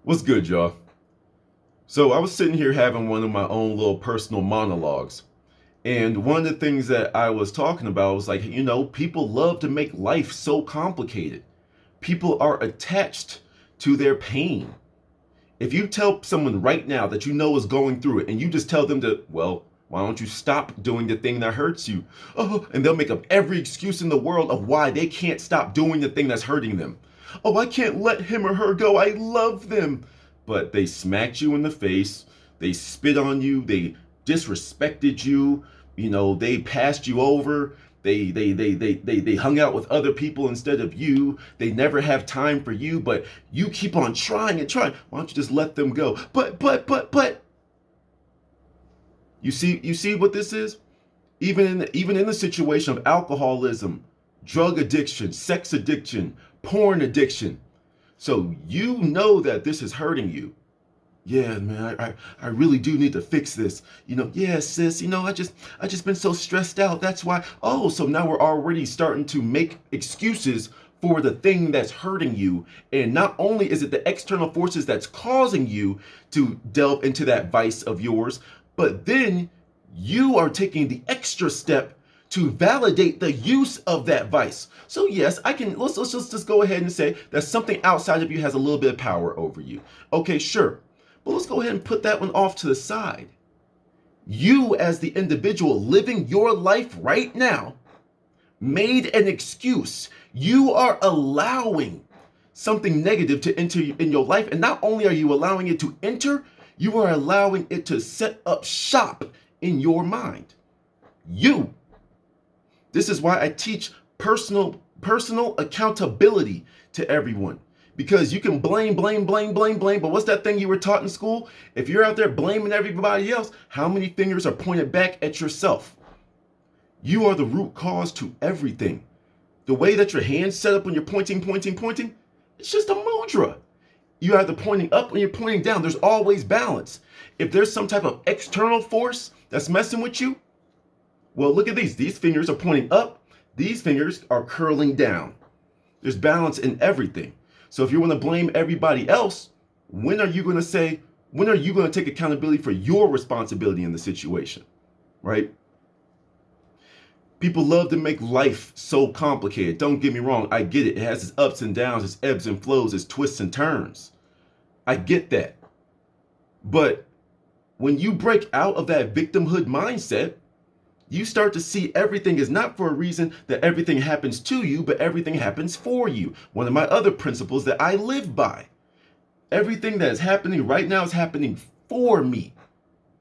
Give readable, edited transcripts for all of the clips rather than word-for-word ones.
What's good, y'all? So I was sitting here having one of my own little personal monologues. And one of the things that I was talking about was like, people love to make life so complicated. People are attached to their pain. If you tell someone right now that you know is going through it and you just tell them to, well, why don't you stop doing the thing that hurts you? Oh, and they'll make up every excuse in the world of why they can't stop doing the thing that's hurting them. Oh, I can't let him or her go. I love them. But they smacked you in the face. They spit on you. They disrespected you. They passed you over. They hung out with other people instead of you. They never have time for you, but you keep on trying and trying. Why don't you just let them go? But you see what this is? Even in the situation of alcoholism, drug addiction, sex addiction, porn addiction. So you know that this is hurting you. Yeah, man, I really do need to fix this. Yeah, sis, I just been so stressed out. That's why. Oh, so now we're already starting to make excuses for the thing that's hurting you. And not only is it the external forces that's causing you to delve into that vice of yours, but then you are taking the extra step to validate the use of that vice. So yes, let's just go ahead and say that something outside of you has a little bit of power over you. Okay, sure. But let's go ahead and put that one off to the side. You, as the individual living your life right now, made an excuse. You are allowing something negative to enter in your life. And not only are you allowing it to enter, you are allowing it to set up shop in your mind. This is why I teach personal accountability to everyone. Because you can blame, but what's that thing you were taught in school? If you're out there blaming everybody else, how many fingers are pointed back at yourself? You are the root cause to everything. The way that your hand's set up when you're pointing, it's just a mudra. You're either pointing up or you're pointing down. There's always balance. If there's some type of external force that's messing with you, well, look at these. These fingers are pointing up. These fingers are curling down. There's balance in everything. So if you want to blame everybody else, when are you going to take accountability for your responsibility in the situation, right? People love to make life so complicated. Don't get me wrong. I get it. It has its ups and downs, its ebbs and flows, its twists and turns. I get that. But when you break out of that victimhood mindset, you start to see everything is not for a reason that everything happens to you, but everything happens for you. One of my other principles that I live by. Everything that is happening right now is happening for me,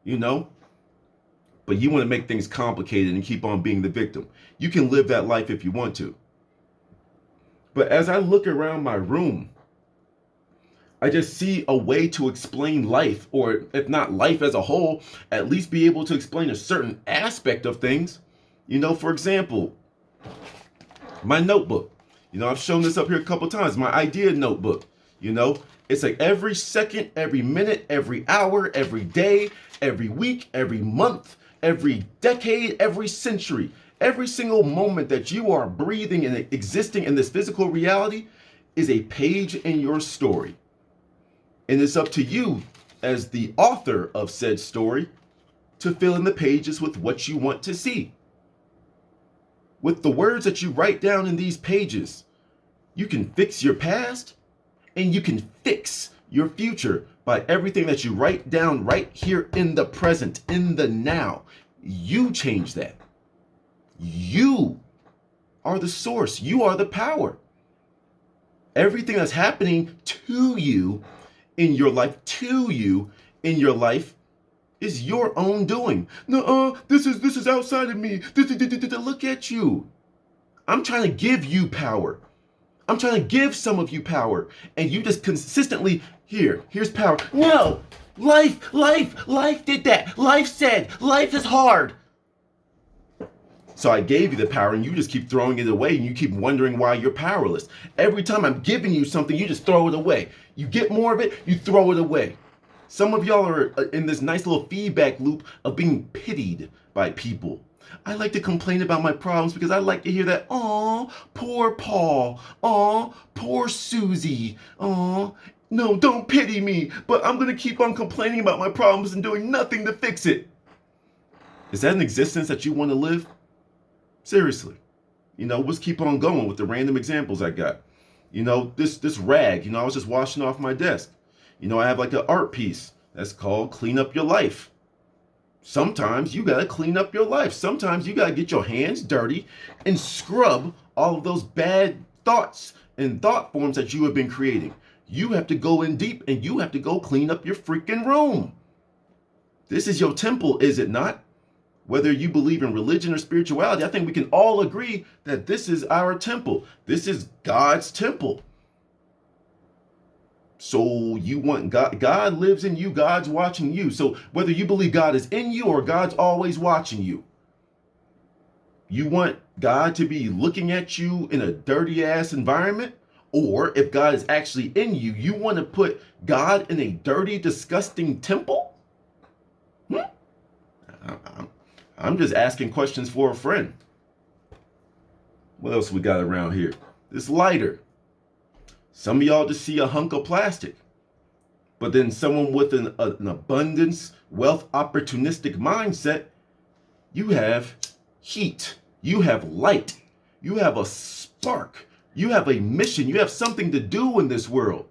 But you want to make things complicated and keep on being the victim. You can live that life if you want to. But as I look around my room, I just see a way to explain life, or if not life as a whole, at least be able to explain a certain aspect of things. For example, my notebook. I've shown this up here a couple times, my idea notebook. It's like every second, every minute, every hour, every day, every week, every month, every decade, every century, every single moment that you are breathing and existing in this physical reality is a page in your story. And it's up to you, as the author of said story, to fill in the pages with what you want to see. With the words that you write down in these pages, you can fix your past and you can fix your future by everything that you write down right here in the present, in the now. You change that. You are the source. You are the power. Everything that's happening to you in your life is your own doing. No, this is outside of me. Look at you. I'm trying to give you power. I'm trying to give some of you power, and you just consistently here's power. No, life did that. Life said, life is hard. So I gave you the power and you just keep throwing it away, and you keep wondering why you're powerless. Every time I'm giving you something, you just throw it away. You get more of it, you throw it away. Some of y'all are in this nice little feedback loop of being pitied by people. I like to complain about my problems because I like to hear that, "Aw, poor Paul. Aw, poor Susie. Aw." No, don't pity me, but I'm going to keep on complaining about my problems and doing nothing to fix it. Is that an existence that you want to live? Seriously. Let's keep on going with the random examples I got. This rag, I was just washing off my desk. I have like an art piece that's called Clean Up Your Life. Sometimes you got to clean up your life. Sometimes you got to get your hands dirty and scrub all of those bad thoughts and thought forms that you have been creating. You have to go in deep and you have to go clean up your freaking room. This is your temple, is it not? Whether you believe in religion or spirituality, I think we can all agree that this is our temple. This is God's temple. So you want God, God lives in you, God's watching you. So whether you believe God is in you or God's always watching you, you want God to be looking at you in a dirty ass environment? Or if God is actually in you, you want to put God in a dirty, disgusting temple? I'm just asking questions for a friend. What else we got around here? This lighter. Some of y'all just see a hunk of plastic. But then someone with an abundance, wealth, opportunistic mindset, you have heat. You have light. You have a spark. You have a mission. You have something to do in this world.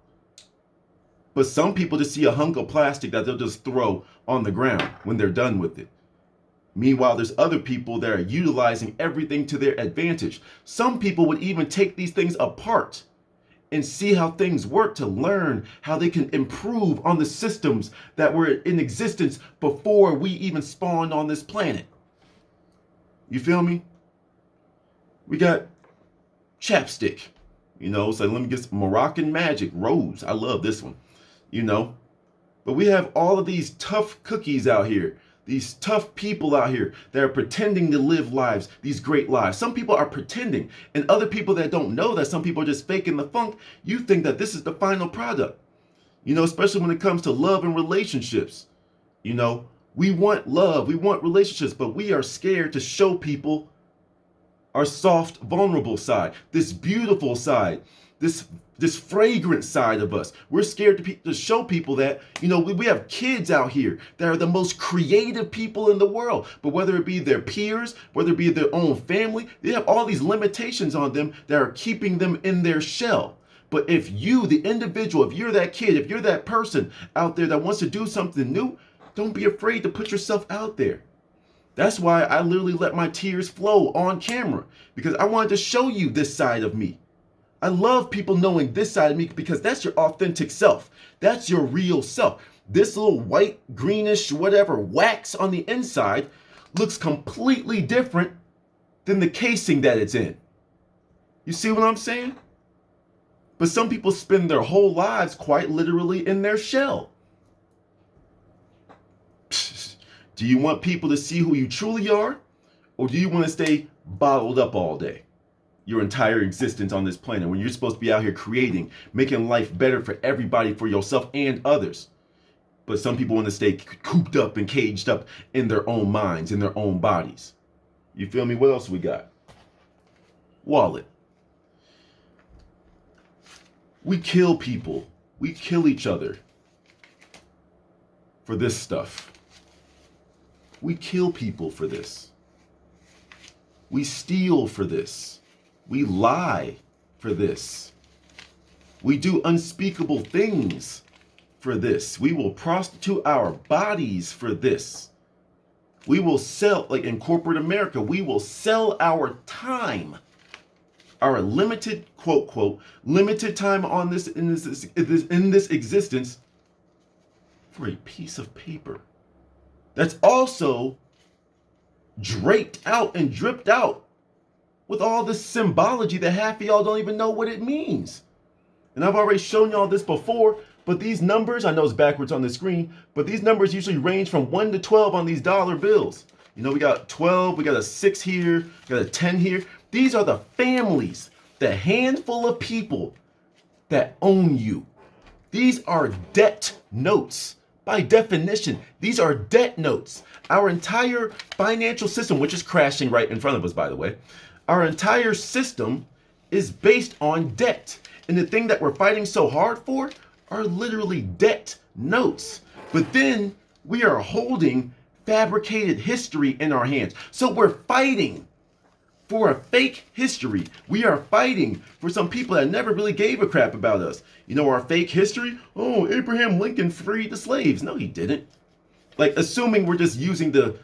But some people just see a hunk of plastic that they'll just throw on the ground when they're done with it. Meanwhile, there's other people that are utilizing everything to their advantage. Some people would even take these things apart and see how things work to learn how they can improve on the systems that were in existence before we even spawned on this planet. You feel me? We got chapstick, so let me get some Moroccan Magic Rose. I love this one, but we have all of these tough cookies out here, these tough people out here that are pretending to live lives, these great lives. Some people are pretending, and other people that don't know that some people are just faking the funk, you think that this is the final product, especially when it comes to love and relationships. We want love, we want relationships, but we are scared to show people our soft, vulnerable side, this beautiful side, this fragrant side of us. We're scared to show people that, we have kids out here that are the most creative people in the world. But whether it be their peers, whether it be their own family, they have all these limitations on them that are keeping them in their shell. But if you, the individual, if you're that kid, if you're that person out there that wants to do something new, don't be afraid to put yourself out there. That's why I literally let my tears flow on camera, because I wanted to show you this side of me. I love people knowing this side of me because that's your authentic self. That's your real self. This little white, greenish, whatever wax on the inside looks completely different than the casing that it's in. You see what I'm saying? But some people spend their whole lives quite literally in their shell. Do you want people to see who you truly are? Or do you want to stay bottled up all day? Your entire existence on this planet when you're supposed to be out here creating, making life better for everybody, for yourself and others. But some people want to stay cooped up and caged up in their own minds, in their own bodies. You feel me? What else we got? Wallet. We kill people. We kill each other for this stuff. We kill people for this. We steal for this. We lie for this. We do unspeakable things for this. We will prostitute our bodies for this. We will sell, like in corporate America, we will sell our time, our limited, quote, quote, limited time on this in this existence for a piece of paper that's also draped out and dripped out with all this symbology that half of y'all don't even know what it means. And I've already shown y'all this before, but these numbers, I know it's backwards on the screen, but these numbers usually range from 1 to 12 on these dollar bills. We got 12, we got a 6 here, we got a 10 here. These are the families, the handful of people that own you. These are debt notes. By definition, these are debt notes. Our entire financial system, which is crashing right in front of us, by the way, our entire system is based on debt. And the thing that we're fighting so hard for are literally debt notes. But then we are holding fabricated history in our hands. So we're fighting for a fake history. We are fighting for some people that never really gave a crap about us. You know, our fake history? Oh, Abraham Lincoln freed the slaves. No, he didn't. Like, assuming we're just using the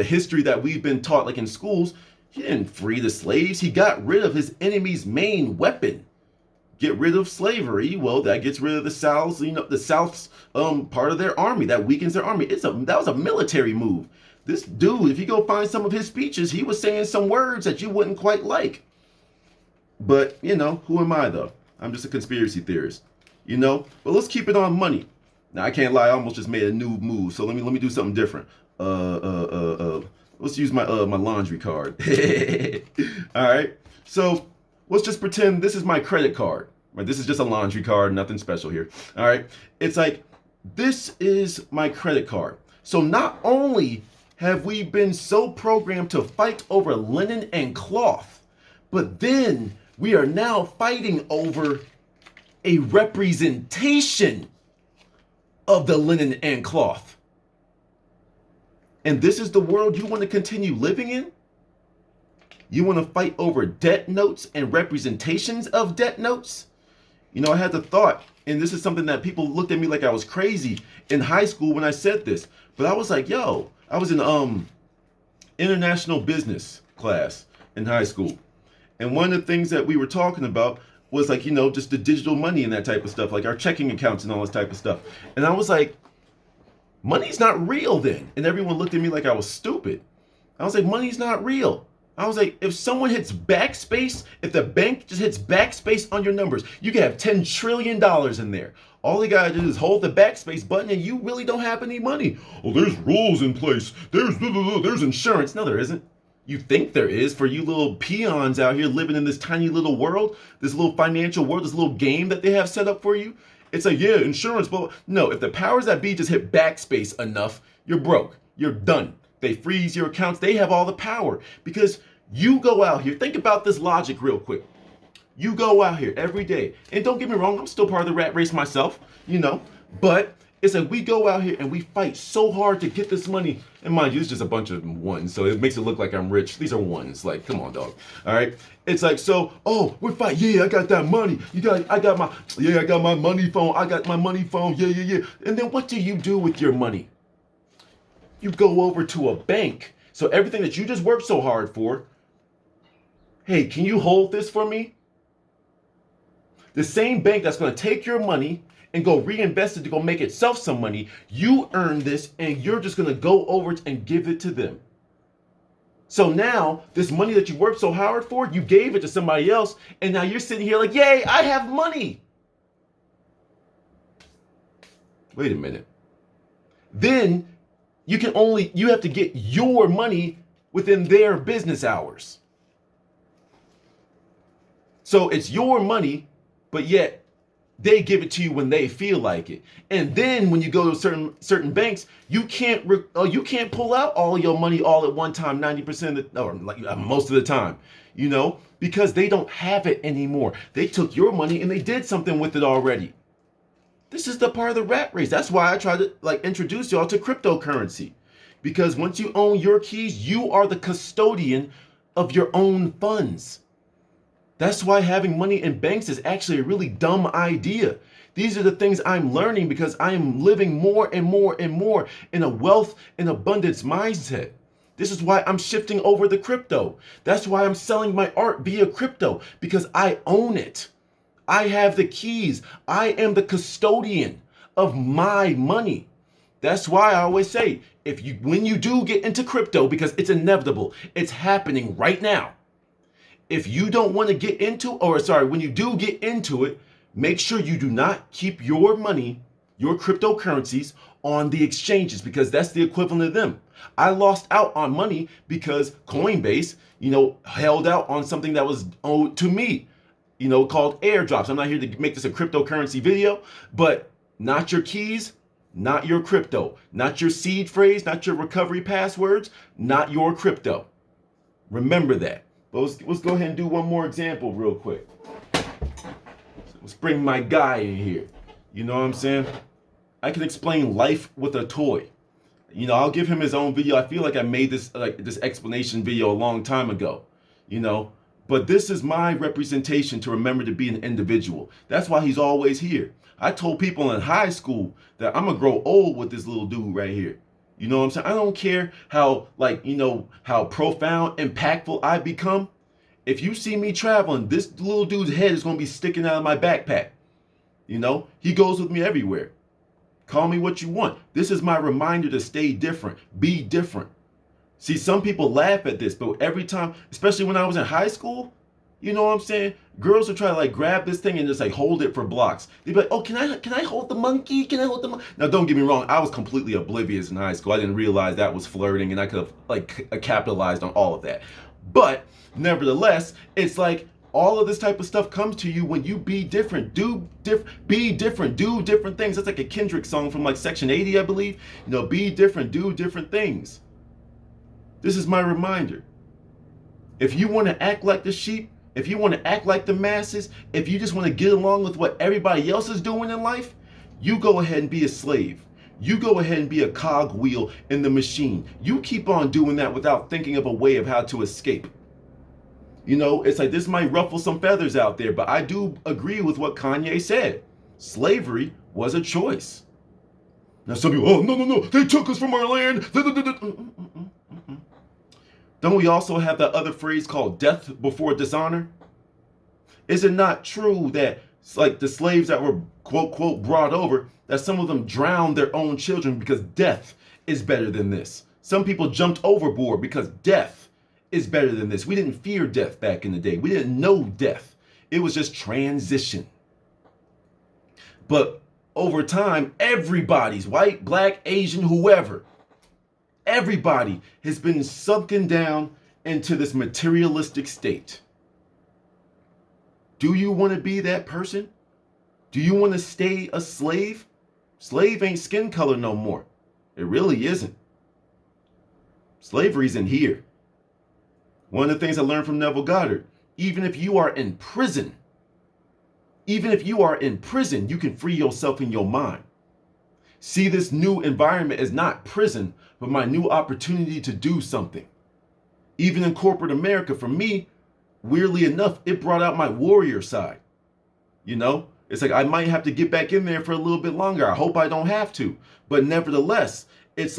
history that we've been taught, like in schools, he didn't free the slaves. He got rid of his enemy's main weapon. Get rid of slavery. Well, that gets rid of the South's, the South's part of their army. That weakens their army. That was a military move. This dude, if you go find some of his speeches, he was saying some words that you wouldn't quite like. But, who am I though? I'm just a conspiracy theorist, But let's keep it on money. Now, I can't lie, I almost just made a new move. So let me do something different. Let's use my laundry card. All right. So let's just pretend this is my credit card. Right? This is just a laundry card, nothing special here. All right. It's like, this is my credit card. So not only have we been so programmed to fight over linen and cloth, but then we are now fighting over a representation of the linen and cloth. And this is the world you want to continue living in? You want to fight over debt notes and representations of debt notes? I had the thought, and this is something that people looked at me like I was crazy in high school when I said this, but I was like, yo, I was in international business class in high school. And one of the things that we were talking about was like, just the digital money and that type of stuff, like our checking accounts and all this type of stuff. And I was like, money's not real then. And everyone looked at me like I was stupid. I was like, money's not real. I was like, if someone hits backspace, if the bank just hits backspace on your numbers, you can have $10 trillion in there. All they gotta do is hold the backspace button and you really don't have any money. Oh, there's rules in place. There's insurance. No, there isn't. You think there is for you little peons out here living in this tiny little world, this little financial world, this little game that they have set up for you. It's like, yeah, insurance, but no, if the powers that be just hit backspace enough, you're broke. You're done. They freeze your accounts. They have all the power because you go out here. Think about this logic real quick. You go out here every day. And don't get me wrong, I'm still part of the rat race myself, but it's like we go out here and we fight so hard to get this money. And mind you, it's just a bunch of ones. So it makes it look like I'm rich. These are ones. Like, come on, dog. All right. It's like, so, we're fighting. Yeah, I got that money. I got my money phone. I got my money phone. Yeah. And then what do you do with your money? You go over to a bank. So everything that you just worked so hard for, hey, can you hold this for me? The same bank that's going to take your money and go reinvest it to go make itself some money, you earn this and you're just going to go over and give it to them. So now this money that you worked so hard for, you gave it to somebody else and now you're sitting here like, yay, I have money. Wait a minute. Then you have to get your money within their business hours. So it's your money, but yet they give it to you when they feel like it. And then when you go to certain banks, you can't pull out all your money all at one time, 90% or like most of the time, because they don't have it anymore. They took your money and they did something with it already. This is the part of the rat race. That's why I try to introduce y'all to cryptocurrency, because once you own your keys, you are the custodian of your own funds. That's why having money in banks is actually a really dumb idea. These are the things I'm learning because I am living more and more and more in a wealth and abundance mindset. This is why I'm shifting over the crypto. That's why I'm selling my art via crypto, because I own it. I have the keys. I am the custodian of my money. That's why I always say, when you do get into crypto, because it's inevitable, it's happening right now. If you don't want to get into, when you do get into it, make sure you do not keep your money, your cryptocurrencies on the exchanges, because that's the equivalent of them. I lost out on money because Coinbase, held out on something that was owed to me, called airdrops. I'm not here to make this a cryptocurrency video, but not your keys, not your crypto, not your seed phrase, not your recovery passwords, not your crypto. Remember that. But let's go ahead and do one more example real quick. Let's bring my guy in here. You know what I'm saying? I can explain life with a toy. I'll give him his own video. I feel like I made this explanation video a long time ago, you know. But this is my representation to remember to be an individual. That's why he's always here. I told people in high school that I'm gonna grow old with this little dude right here. You know what I'm saying? I don't care how how profound, impactful I become. If you see me traveling, this little dude's head is gonna be sticking out of my backpack. He goes with me everywhere. Call me what you want. This is my reminder to stay different, be different. See, some people laugh at this, but every time, especially when I was in high school, you know what I'm saying? Girls would try to grab this thing and just hold it for blocks. They'd be like, "Oh, can I hold the monkey? Can I hold the monkey?" Now, don't get me wrong. I was completely oblivious in high school. I didn't realize that was flirting, and I could have capitalized on all of that. But nevertheless, it's all of this type of stuff comes to you when you be different, be different, do different things. That's like a Kendrick song from Section 80, I believe. Be different, do different things. This is my reminder. If you want to act like the sheep, if you want to act like the masses, if you just want to get along with what everybody else is doing in life, you go ahead and be a slave. You go ahead and be a cog wheel in the machine. You keep on doing that without thinking of a way of how to escape. It's this might ruffle some feathers out there, but I do agree with what Kanye said. Slavery was a choice. Now some people, oh, no, they took us from our land. Don't we also have that other phrase called death before dishonor? Is it not true that the slaves that were quote, quote, brought over, that some of them drowned their own children because death is better than this? Some people jumped overboard because death is better than this. We didn't fear death back in the day. We didn't know death. It was just transition. But over time, everybody's white, black, Asian, whoever, everybody has been sunken down into this materialistic state. Do you want to be that person? Do you want to stay a slave? Slave ain't skin color no more. It really isn't. Slavery's in here. One of the things I learned from Neville Goddard, even if you are in prison, you can free yourself in your mind. See this new environment as not prison, but my new opportunity to do something. Even in corporate America, for me, weirdly enough, it brought out my warrior side. It's I might have to get back in there for a little bit longer. I hope I don't have to. But nevertheless, it's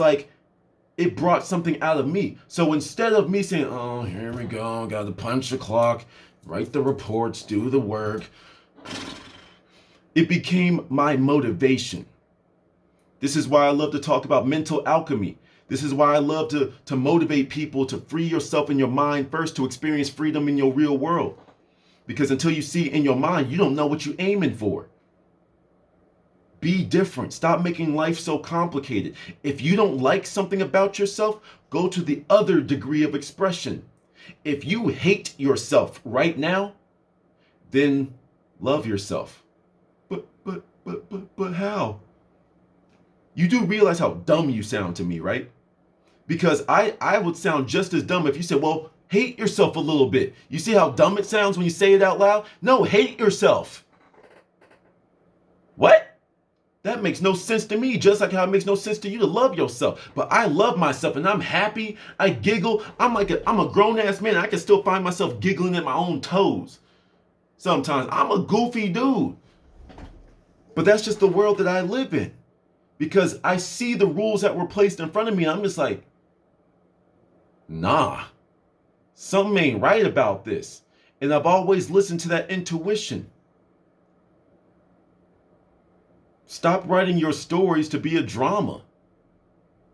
it brought something out of me. So instead of me saying, oh, here we go, got to punch the clock, write the reports, do the work, it became my motivation. This is why I love to talk about mental alchemy. This is why I love to motivate people to free yourself in your mind first, to experience freedom in your real world. Because until you see it in your mind, you don't know what you're aiming for. Be different. Stop making life so complicated. If you don't like something about yourself, go to the other degree of expression. If you hate yourself right now, then love yourself. But how? You do realize how dumb you sound to me, right? Because I would sound just as dumb if you said, well, hate yourself a little bit. You see how dumb it sounds when you say it out loud? No, hate yourself. What? That makes no sense to me, just like how it makes no sense to you to love yourself. But I love myself and I'm happy. I giggle. I'm a grown-ass man. I can still find myself giggling at my own toes. Sometimes I'm a goofy dude. But that's just the world that I live in. Because I see the rules that were placed in front of me and I'm just nah, something ain't right about this. And I've always listened to that intuition. Stop writing your stories to be a drama.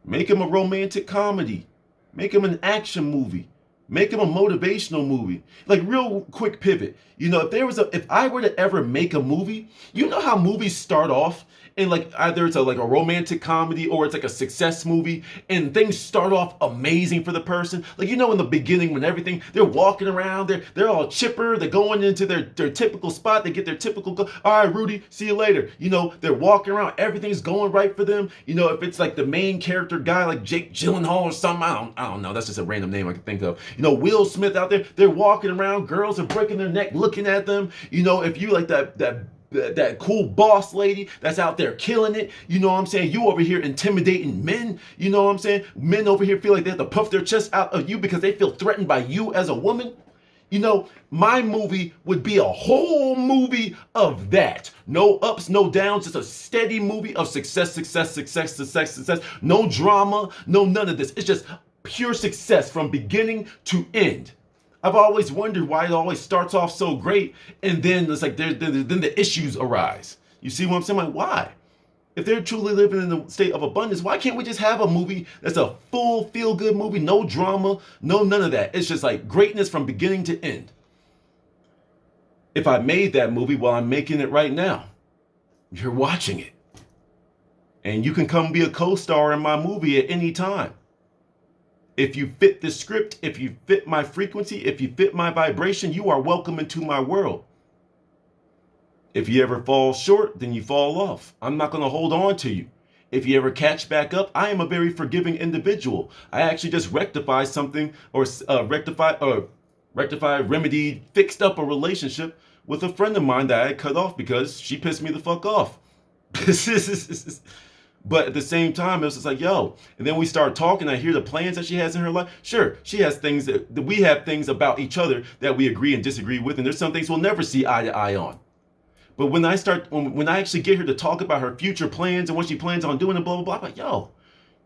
Make them a romantic comedy. Make them an action movie. Make them a motivational movie. Real quick pivot. If I were to ever make a movie, you know how movies start off and either it's a romantic comedy or it's a success movie and things start off amazing for the person. In the beginning when everything, they're walking around, they're all chipper, they're going into their typical spot, they get their typical, all right, Rudy, see you later. They're walking around, everything's going right for them. If it's the main character guy like Jake Gyllenhaal or something, I don't know, that's just a random name I can think of. Will Smith out there, they're walking around, girls are breaking their neck looking at them. If you that that cool boss lady that's out there killing it. You know what I'm saying? You over here intimidating men. You know what I'm saying? Men over here feel like they have to puff their chest out of you because they feel threatened by you as a woman. You know, my movie would be a whole movie of that. No ups, no downs, just a steady movie of success, success, success, success, success. No drama, no none of this. It's just pure success from beginning to end. I've always wondered why it always starts off so great and then it's like then the issues arise. You see what I'm saying? Like, why? If they're truly living in a state of abundance, why can't we just have a movie that's a full feel-good movie, no drama, no none of that? It's just like greatness from beginning to end. If I made that movie, well, I'm making it right now. You're watching it. And you can come be a co-star in my movie at any time. If you fit the script, if you fit my frequency, if you fit my vibration, you are welcome into my world. If you ever fall short, then you fall off. I'm not going to hold on to you. If you ever catch back up, I am a very forgiving individual. I actually just rectify something or remedied, fixed up a relationship with a friend of mine that I had cut off because she pissed me the fuck off. But at the same time, it was just like, yo. And then we start talking. I hear the plans that she has in her life. Sure, she has things that we have things about each other that we agree and disagree with. And there's some things we'll never see eye to eye on. But when I actually get her to talk about her future plans and what she plans on doing and blah, blah, blah, I'm like, yo,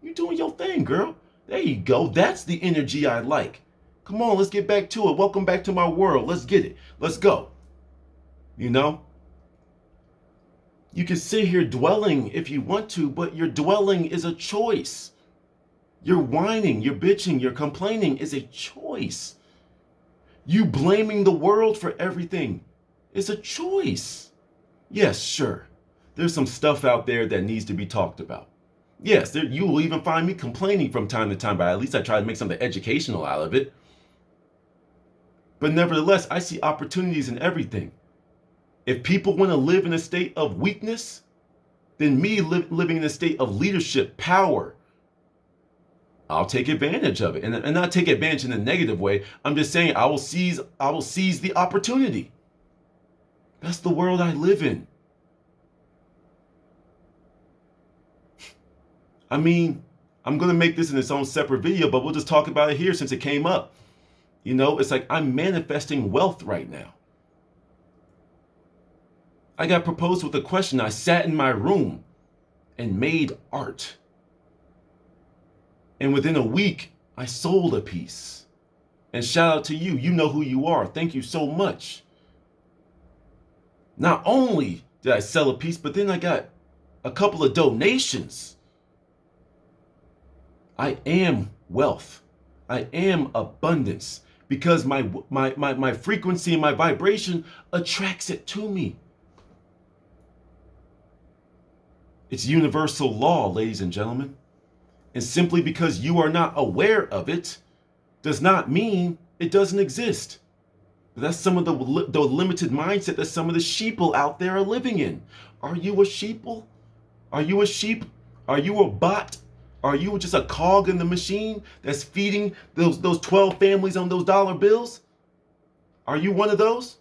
you doing your thing, girl. There you go. That's the energy I like. Come on, let's get back to it. Welcome back to my world. Let's get it. Let's go. You know? You can sit here dwelling if you want to, but your dwelling is a choice. Your whining, your bitching, your complaining is a choice. You blaming the world for everything is a choice. Yes, sure. There's some stuff out there that needs to be talked about. Yes, you will even find me complaining from time to time, but at least I try to make something educational out of it. But nevertheless, I see opportunities in everything. If people want to live in a state of weakness, then me living in a state of leadership, power, I'll take advantage of it. And not take advantage in a negative way. I'm just saying I will seize the opportunity. That's the world I live in. I mean, I'm going to make this in its own separate video, but we'll just talk about it here since it came up. You know, it's like I'm manifesting wealth right now. I got proposed with a question. I sat in my room and made art. And within a week, I sold a piece. And shout out to you. You know who you are. Thank you so much. Not only did I sell a piece, but then I got a couple of donations. I am wealth. I am abundance because my frequency and my vibration attracts it to me. It's universal law, ladies and gentlemen. And simply because you are not aware of it does not mean it doesn't exist. That's some of the limited mindset that some of the sheeple out there are living in. Are you a sheeple? Are you a sheep? Are you a bot? Are you just a cog in the machine that's feeding those 12 families on those dollar bills? Are you one of those?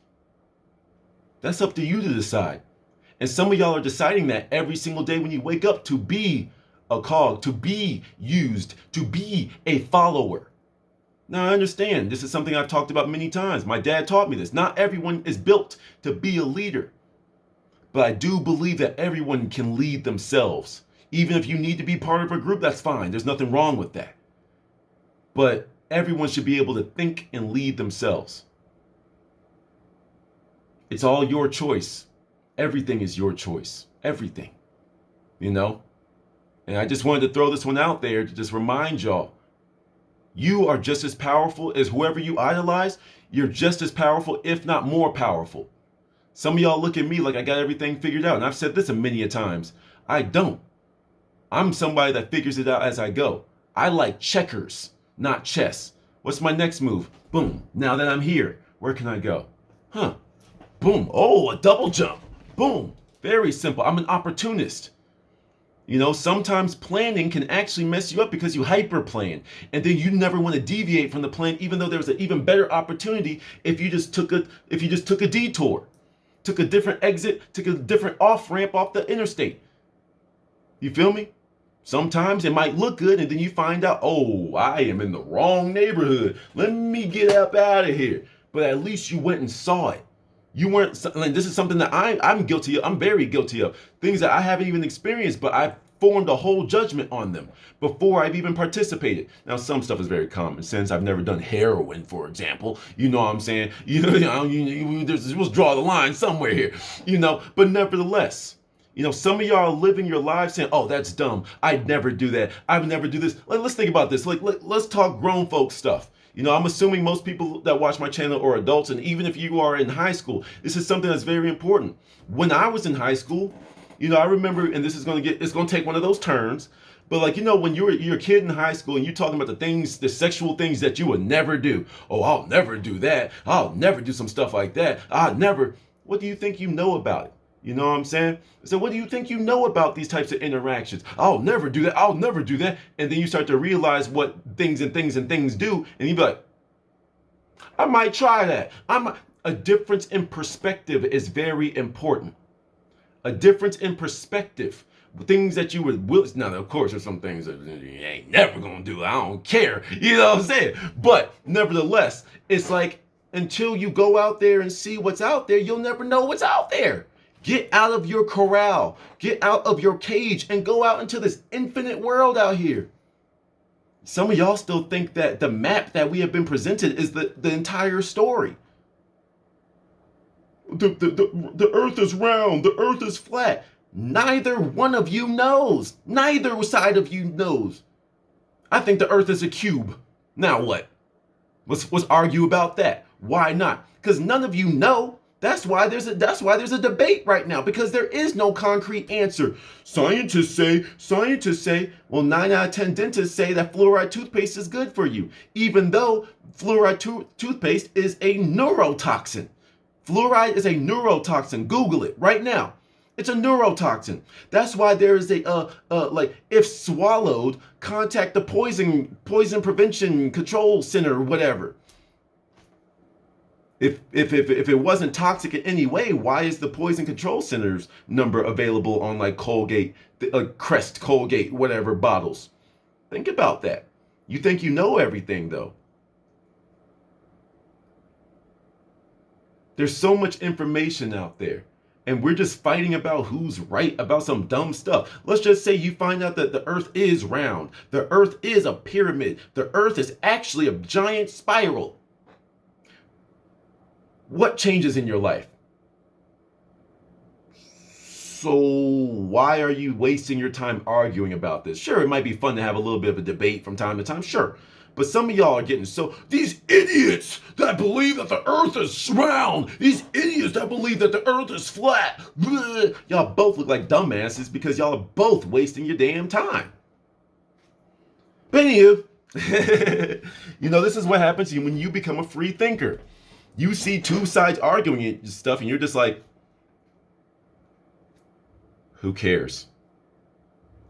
That's up to you to decide. And some of y'all are deciding that every single day when you wake up to be a cog, to be used, to be a follower. Now, I understand this is something I've talked about many times. My dad taught me this. Not everyone is built to be a leader. But I do believe that everyone can lead themselves. Even if you need to be part of a group, that's fine. There's nothing wrong with that. But everyone should be able to think and lead themselves. It's all your choice. Everything is your choice. Everything. You know? And I just wanted to throw this one out there to just remind y'all. You are just as powerful as whoever you idolize. You're just as powerful, if not more powerful. Some of y'all look at me like I got everything figured out. And I've said this many a times. I don't. I'm somebody that figures it out as I go. I like checkers, not chess. What's my next move? Boom. Now that I'm here, where can I go? Huh. Boom. Oh, a double jump. Boom. Very simple. I'm an opportunist. You know, sometimes planning can actually mess you up because you hyper plan. And then you never want to deviate from the plan, even though there was an even better opportunity if you just took a detour took a different exit, took a different off ramp off the interstate. You feel me? Sometimes it might look good and then you find out, oh, I am in the wrong neighborhood. Let me get up out of here. But at least you went and saw it. You weren't, like, this is something that I'm guilty of. I'm very guilty of. Things that I haven't even experienced, but I've formed a whole judgment on them before I've even participated. Now, some stuff is very common sense. I've never done heroin, for example. You know what I'm saying? We'll draw the line somewhere here, but nevertheless, some of y'all are living your lives saying, oh, that's dumb. I'd never do that. I would never do this. Let's think about this. Let's talk grown folk stuff. I'm assuming most people that watch my channel are adults, and even if you are in high school, this is something that's very important. When I was in high school, I remember, and it's going to take one of those turns, but when you're a kid in high school and you're talking about the sexual things that you would never do. Oh, I'll never do that. I'll never do some stuff like that. What do you think you know about it? You know what I'm saying? So what do you think you know about these types of interactions? I'll never do that. I'll never do that. And then you start to realize what things do. And you be like, I might try that. A difference in perspective is very important. A difference in perspective. Things that you would will. Now, of course, there's some things that you ain't never going to do. I don't care. You know what I'm saying? But nevertheless, it's like until you go out there and see what's out there, you'll never know what's out there. Get out of your corral, get out of your cage, and go out into this infinite world out here. Some of y'all still think that the map that we have been presented is the entire story. The earth is round, the earth is flat. Neither one of you knows. Neither side of you knows. I think the earth is a cube. Now what? Let's argue about that. Why not? Because none of you know. That's why there's a debate right now, because there is no concrete answer. Scientists say, well, 9 out of 10 dentists say that fluoride toothpaste is good for you, even though fluoride toothpaste is a neurotoxin. Fluoride is a neurotoxin. Google it right now. It's a neurotoxin. That's why there is if swallowed, contact the poison prevention control center or whatever. If it wasn't toxic in any way, why is the Poison Control Center's number available on Colgate, Crest, Colgate, whatever bottles? Think about that. You think you know everything, though. There's so much information out there, and we're just fighting about who's right about some dumb stuff. Let's just say you find out that the earth is round. The earth is a pyramid. The earth is actually a giant spiral. What changes in your life? So why are you wasting your time arguing about this? Sure, it might be fun to have a little bit of a debate from time to time, sure. But some of y'all are getting these idiots that believe that the earth is round, these idiots that believe that the earth is flat, y'all both look like dumbasses because y'all are both wasting your damn time. But anywho, this is what happens to you when you become a free thinker. You see two sides arguing and stuff, and you're just like, who cares?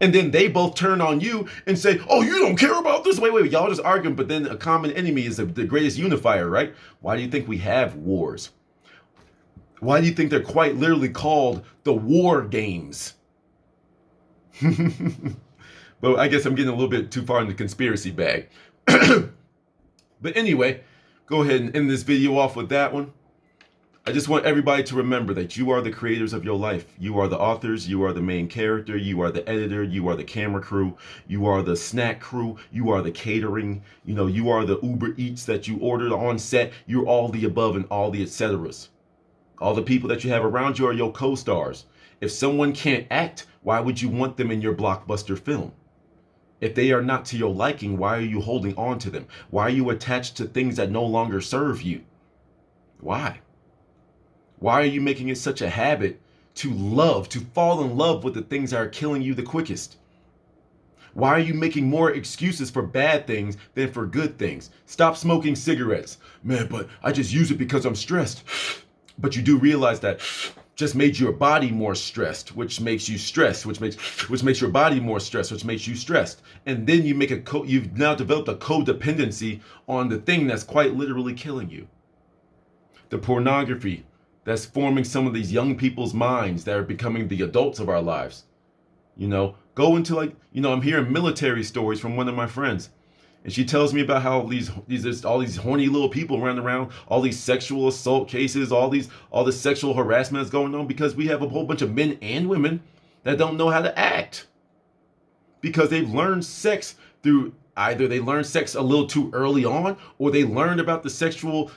And then they both turn on you and say, oh, you don't care about this? Wait, y'all just arguing, but then a common enemy is the greatest unifier, right? Why do you think we have wars? Why do you think they're quite literally called the war games? But I guess I'm getting a little bit too far in the conspiracy bag. But anyway, go ahead and end this video off with that one. I just want everybody to remember that you are the creators of your life. You are the authors, you are the main character, you are the editor, you are the camera crew, you are the snack crew, you are the catering, you are the Uber Eats that you ordered on set. You're all the above and all the etceteras. All the people that you have around you are your co-stars. If someone can't act, why would you want them in your blockbuster film? If they are not to your liking, why are you holding on to them? Why are you attached to things that no longer serve you? Why? Why are you making it such a habit to fall in love with the things that are killing you the quickest? Why are you making more excuses for bad things than for good things? Stop smoking cigarettes. Man, but I just use it because I'm stressed. But you do realize that just made your body more stressed, which makes you stressed, which makes your body more stressed, which makes you stressed. And then you you've now developed a codependency on the thing that's quite literally killing you. The pornography, that's forming some of these young people's minds that are becoming the adults of our lives. Go into, like, I'm hearing military stories from one of my friends. And she tells me about how all these horny little people running around, all these sexual assault cases, all this sexual harassment is going on because we have a whole bunch of men and women that don't know how to act. Because they've learned sex through either they learned sex a little too early on, or they learned about the sexual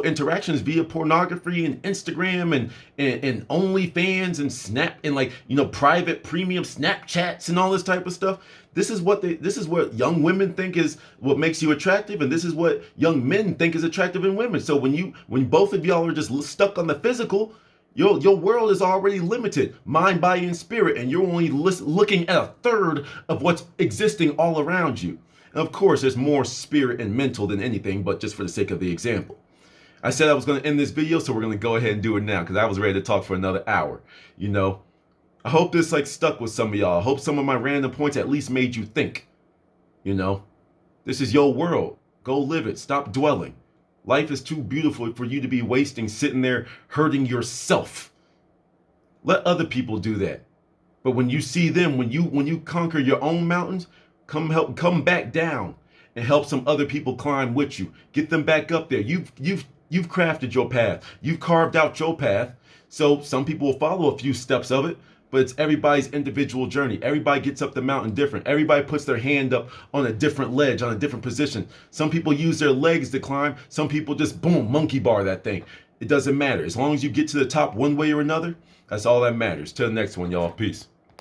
interactions via pornography and Instagram and OnlyFans and Snap and, like, private premium Snapchats and all this type of stuff. This is what young women think is what makes you attractive, and this is what young men think is attractive in women. So when both of y'all are just stuck on the physical, your world is already limited, mind, body, and spirit, and you're only looking at a third of what's existing all around you. And of course, there's more spirit and mental than anything, but just for the sake of the example. I said I was going to end this video, so we're going to go ahead and do it now because I was ready to talk for another hour. I hope this stuck with some of y'all. I hope some of my random points at least made you think. This is your world. Go live it. Stop dwelling. Life is too beautiful for you to be wasting sitting there hurting yourself. Let other people do that. But when you see them, when you conquer your own mountains, come back down and help some other people climb with you. Get them back up there. You've crafted your path. You've carved out your path. So some people will follow a few steps of it, but it's everybody's individual journey. Everybody gets up the mountain different. Everybody puts their hand up on a different ledge, on a different position. Some people use their legs to climb. Some people just boom, monkey bar that thing. It doesn't matter. As long as you get to the top one way or another, that's all that matters. Till the next one, y'all. Peace.